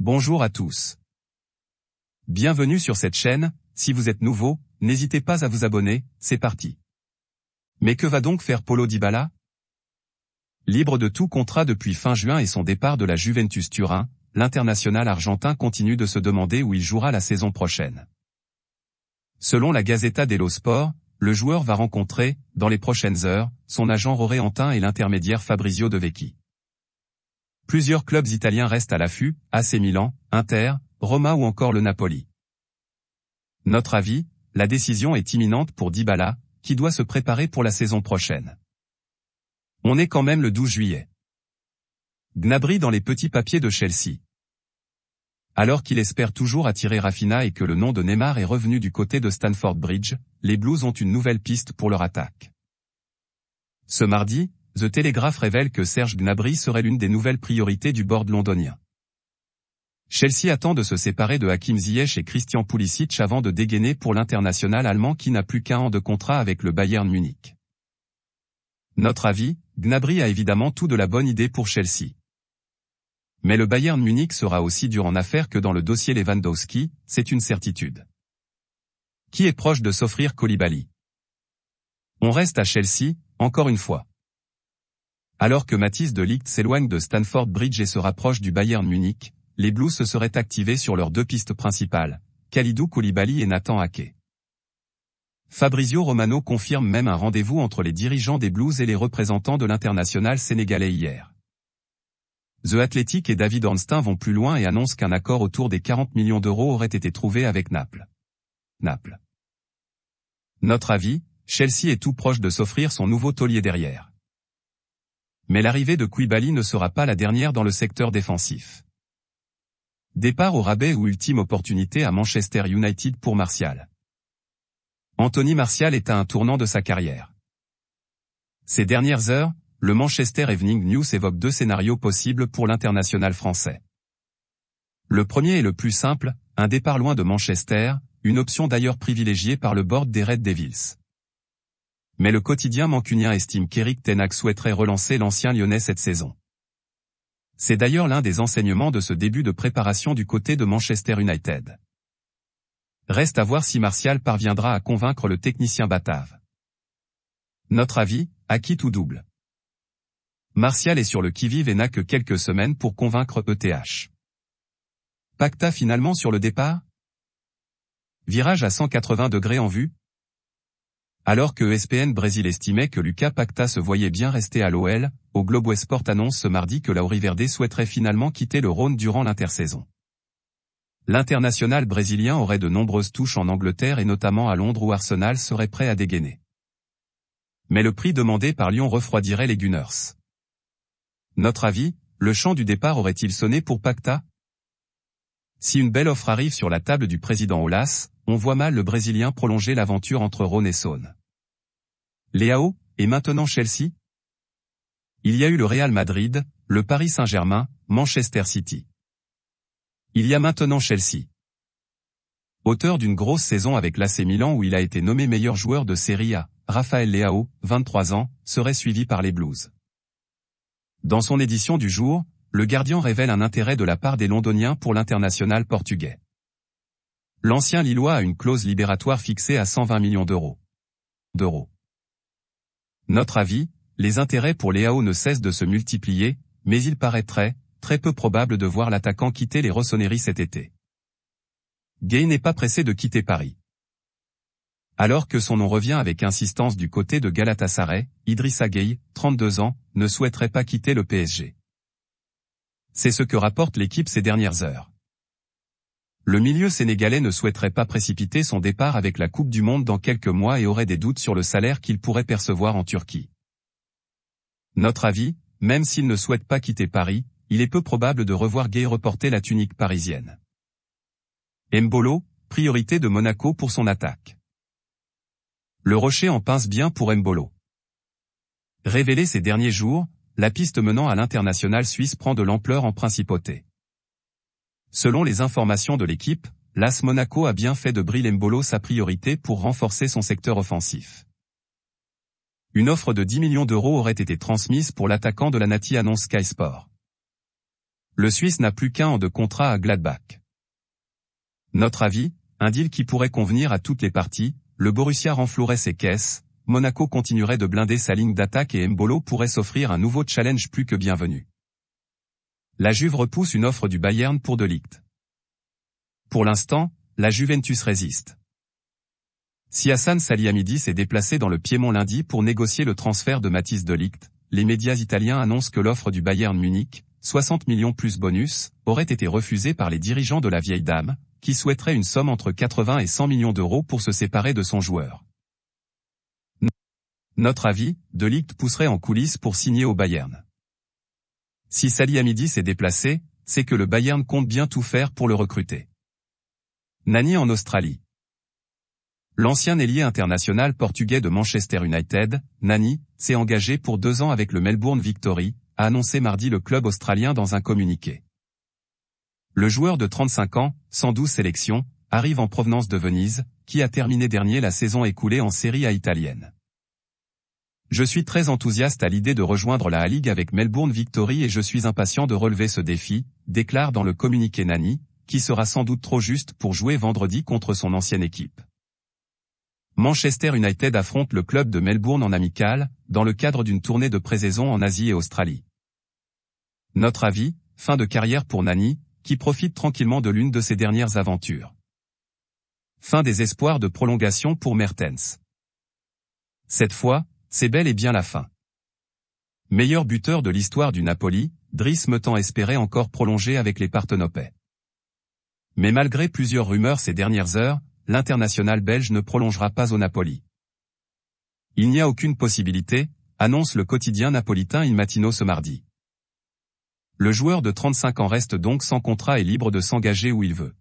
Bonjour à tous. Bienvenue sur cette chaîne, si vous êtes nouveau, n'hésitez pas à vous abonner, c'est parti. Mais que va donc faire Paulo Dybala? Libre de tout contrat depuis fin juin et son départ de la Juventus Turin, l'international argentin continue de se demander où il jouera la saison prochaine. Selon la Gazzetta dello Sport, le joueur va rencontrer, dans les prochaines heures, son agent roréantin et l'intermédiaire Fabrizio De Vecchi. Plusieurs clubs italiens restent à l'affût, AC Milan, Inter, Roma ou encore le Napoli. Notre avis, la décision est imminente pour Dybala, qui doit se préparer pour la saison prochaine. On est quand même le 12 juillet. Gnabry dans les petits papiers de Chelsea. Alors qu'il espère toujours attirer Rafinha et que le nom de Neymar est revenu du côté de Stamford Bridge, les Blues ont une nouvelle piste pour leur attaque. Ce mardi, The Telegraph révèle que Serge Gnabry serait l'une des nouvelles priorités du board londonien. Chelsea attend de se séparer de Hakim Ziyech et Christian Pulisic avant de dégainer pour l'international allemand qui n'a plus qu'un an de contrat avec le Bayern Munich. Notre avis, Gnabry a évidemment tout de la bonne idée pour Chelsea. Mais le Bayern Munich sera aussi dur en affaires que dans le dossier Lewandowski, c'est une certitude. Qui est proche de s'offrir Koulibaly? On reste à Chelsea, encore une fois. Alors que Matthijs de Ligt s'éloigne de Stamford Bridge et se rapproche du Bayern Munich, les Blues se seraient activés sur leurs deux pistes principales, Kalidou Koulibaly et Nathan Ake. Fabrizio Romano confirme même un rendez-vous entre les dirigeants des Blues et les représentants de l'international sénégalais hier. The Athletic et David Ornstein vont plus loin et annoncent qu'un accord autour des 40 millions d'euros aurait été trouvé avec Naples. Notre avis, Chelsea est tout proche de s'offrir son nouveau taulier derrière. Mais l'arrivée de Koulibaly ne sera pas la dernière dans le secteur défensif. Départ au rabais ou ultime opportunité à Manchester United pour Martial. Anthony Martial est à un tournant de sa carrière. Ces dernières heures, le Manchester Evening News évoque deux scénarios possibles pour l'international français. Le premier est le plus simple, un départ loin de Manchester, une option d'ailleurs privilégiée par le board des Red Devils. Mais le quotidien mancunien estime qu'Erik ten Hag souhaiterait relancer l'ancien Lyonnais cette saison. C'est d'ailleurs l'un des enseignements de ce début de préparation du côté de Manchester United. Reste à voir si Martial parviendra à convaincre le technicien batave. Notre avis, à qui tout double. Martial est sur le qui-vive et n'a que quelques semaines pour convaincre ETH. Paquetá finalement sur le départ? Virage à 180 degrés en vue? Alors que ESPN Brésil estimait que Lucas Paquetá se voyait bien rester à l'OL, au Globo Esporte annonce ce mardi que l'Auriverde souhaiterait finalement quitter le Rhône durant l'intersaison. L'international brésilien aurait de nombreuses touches en Angleterre et notamment à Londres où Arsenal serait prêt à dégainer. Mais le prix demandé par Lyon refroidirait les Gunners. Notre avis, le chant du départ aurait-il sonné pour Paquetá? Si une belle offre arrive sur la table du président Aulas, on voit mal le Brésilien prolonger l'aventure entre Rhône et Saône. Leao, et maintenant Chelsea? Il y a eu le Real Madrid, le Paris Saint-Germain, Manchester City. Il y a maintenant Chelsea. Auteur d'une grosse saison avec l'AC Milan où il a été nommé meilleur joueur de Serie A, Rafael Leao, 23 ans, serait suivi par les Blues. Dans son édition du jour, le Guardian révèle un intérêt de la part des Londoniens pour l'international portugais. L'ancien Lillois a une clause libératoire fixée à 120 millions d'euros. Notre avis, les intérêts pour Leao ne cessent de se multiplier, mais il paraît très peu probable de voir l'attaquant quitter les Rossoneri cet été. Gueye n'est pas pressé de quitter Paris. Alors que son nom revient avec insistance du côté de Galatasaray, Idrissa Gueye, 32 ans, ne souhaiterait pas quitter le PSG. C'est ce que rapporte l'équipe ces dernières heures. Le milieu sénégalais ne souhaiterait pas précipiter son départ avec la Coupe du Monde dans quelques mois et aurait des doutes sur le salaire qu'il pourrait percevoir en Turquie. Notre avis, même s'il ne souhaite pas quitter Paris, il est peu probable de revoir Gueye reporter la tunique parisienne. Embolo, priorité de Monaco pour son attaque. Le rocher en pince bien pour Embolo. Révélée ces derniers jours, la piste menant à l'international suisse prend de l'ampleur en principauté. Selon les informations de l'équipe, l'AS Monaco a bien fait de Bril Embolo sa priorité pour renforcer son secteur offensif. Une offre de 10 millions d'euros aurait été transmise pour l'attaquant de la Nati annonce Sky Sport. Le Suisse n'a plus qu'1 an de contrat à Gladbach. Notre avis, un deal qui pourrait convenir à toutes les parties, le Borussia renflouerait ses caisses, Monaco continuerait de blinder sa ligne d'attaque et Mbolo pourrait s'offrir un nouveau challenge plus que bienvenu. La Juve repousse une offre du Bayern pour De Ligt. Pour l'instant, la Juventus résiste. Si Hassan Salihamidzic s'est déplacé dans le Piémont lundi pour négocier le transfert de Matthijs De Ligt, les médias italiens annoncent que l'offre du Bayern Munich, 60 millions plus bonus, aurait été refusée par les dirigeants de la vieille dame, qui souhaiteraient une somme entre 80 et 100 millions d'euros pour se séparer de son joueur. Notre avis, De Ligt pousserait en coulisses pour signer au Bayern. Si Salihamidzic s'est déplacé, c'est que le Bayern compte bien tout faire pour le recruter. Nani en Australie. L'ancien ailier international portugais de Manchester United, Nani, s'est engagé pour 2 ans avec le Melbourne Victory, a annoncé mardi le club australien dans un communiqué. Le joueur de 35 ans, 112 sélections, arrive en provenance de Venise, qui a terminé dernier la saison écoulée en Serie A italienne. Je suis très enthousiaste à l'idée de rejoindre la A-Ligue avec Melbourne Victory et je suis impatient de relever ce défi, déclare dans le communiqué Nani, qui sera sans doute trop juste pour jouer vendredi contre son ancienne équipe. Manchester United affronte le club de Melbourne en amical, dans le cadre d'une tournée de pré-saison en Asie et Australie. Notre avis, fin de carrière pour Nani, qui profite tranquillement de l'une de ses dernières aventures. Fin des espoirs de prolongation pour Mertens. Cette fois, c'est bel et bien la fin. Meilleur buteur de l'histoire du Napoli, Dries Mertens espérait encore prolonger avec les Partenopais. Mais malgré plusieurs rumeurs ces dernières heures, l'international belge ne prolongera pas au Napoli. Il n'y a aucune possibilité, annonce le quotidien napolitain Il Mattino ce mardi. Le joueur de 35 ans reste donc sans contrat et libre de s'engager où il veut.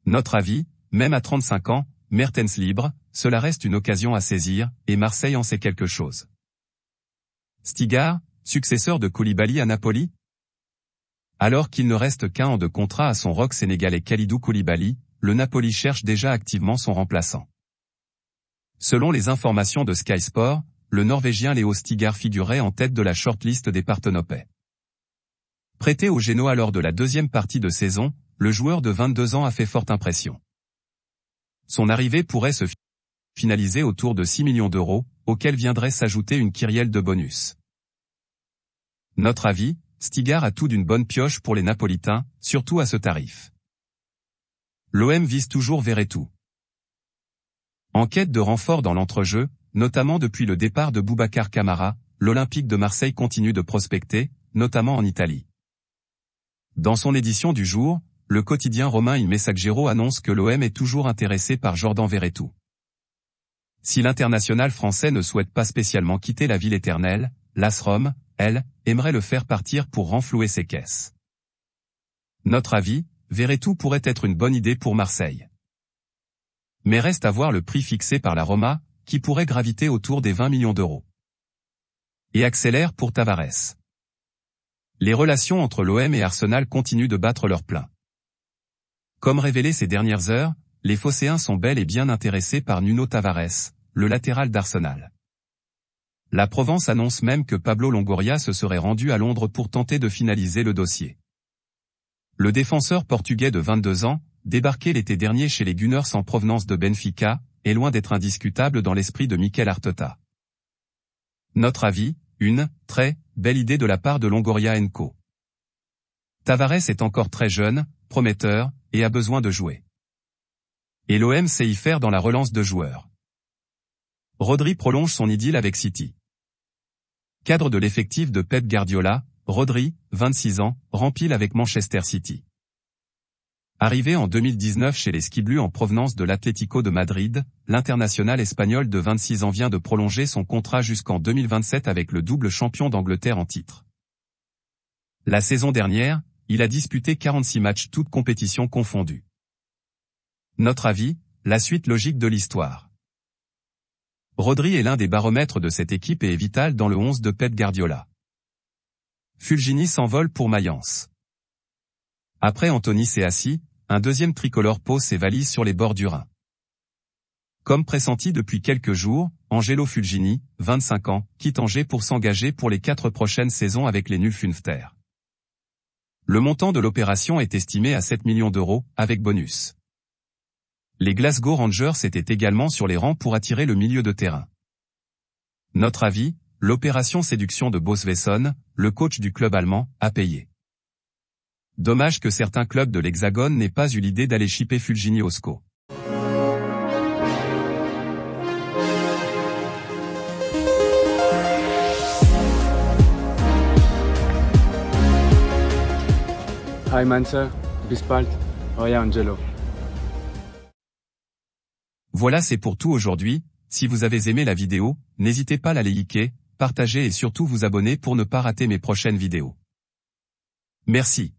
Notre avis, même à 35 ans, Mertens libre, cela reste une occasion à saisir, et Marseille en sait quelque chose. Stigar, successeur de Koulibaly à Napoli? Alors qu'il ne reste qu'1 an de contrat à son rock sénégalais Kalidou Koulibaly, le Napoli cherche déjà activement son remplaçant. Selon les informations de Sky Sport, le Norvégien Léo Stigar figurait en tête de la shortlist des Partenopais. Prêté au Genoa lors de la deuxième partie de saison, le joueur de 22 ans a fait forte impression. Son arrivée pourrait se finaliser autour de 6 millions d'euros, auxquels viendrait s'ajouter une kyrielle de bonus. Notre avis, Stigar a tout d'une bonne pioche pour les Napolitains, surtout à ce tarif. L'OM vise toujours Verretou. En quête de renfort dans l'entrejeu, notamment depuis le départ de Boubacar Kamara, l'Olympique de Marseille continue de prospecter, notamment en Italie. Dans son édition du jour, le quotidien romain Il Messaggero annonce que l'OM est toujours intéressé par Jordan Verretou. Si l'international français ne souhaite pas spécialement quitter la ville éternelle, l'AS Rome, elle, aimerait le faire partir pour renflouer ses caisses. Notre avis, Verretou pourrait être une bonne idée pour Marseille. Mais reste à voir le prix fixé par la Roma, qui pourrait graviter autour des 20 millions d'euros. Et accélère pour Tavares. Les relations entre l'OM et Arsenal continuent de battre leur plein. Comme révélé ces dernières heures, les Phocéens sont bel et bien intéressés par Nuno Tavares, le latéral d'Arsenal. La Provence annonce même que Pablo Longoria se serait rendu à Londres pour tenter de finaliser le dossier. Le défenseur portugais de 22 ans, débarqué l'été dernier chez les Gunners en provenance de Benfica, est loin d'être indiscutable dans l'esprit de Mikel Arteta. Notre avis, une très belle idée de la part de Longoria & Co. Tavares est encore très jeune, prometteur, et a besoin de jouer. Et l'OM sait y faire dans la relance de joueurs. Rodri prolonge son idylle avec City. Cadre de l'effectif de Pep Guardiola, Rodri, 26 ans, rempile avec Manchester City. Arrivé en 2019 chez les Skiblues en provenance de l'Atlético de Madrid, l'international espagnol de 26 ans vient de prolonger son contrat jusqu'en 2027 avec le double champion d'Angleterre en titre. La saison dernière, il a disputé 46 matchs toutes compétitions confondues. Notre avis, la suite logique de l'histoire. Rodri est l'un des baromètres de cette équipe et est vital dans le 11 de Pep Guardiola. Fulgini s'envole pour Mayence. Après Anthony Seassi, un deuxième tricolore pose ses valises sur les bords du Rhin. Comme pressenti depuis quelques jours, Angelo Fulgini, 25 ans, quitte Angers pour s'engager pour les 4 prochaines saisons avec les Nulfunfters. Le montant de l'opération est estimé à 7 millions d'euros, avec bonus. Les Glasgow Rangers étaient également sur les rangs pour attirer le milieu de terrain. Notre avis, l'opération séduction de Bo Svensson, le coach du club allemand, a payé. Dommage que certains clubs de l'Hexagone n'aient pas eu l'idée d'aller shipper Fulgini au SCO. Hi Manser, bis bald, euer Angelo. Voilà, c'est pour tout aujourd'hui. Si vous avez aimé la vidéo, n'hésitez pas à la liker, partager et surtout vous abonner pour ne pas rater mes prochaines vidéos. Merci.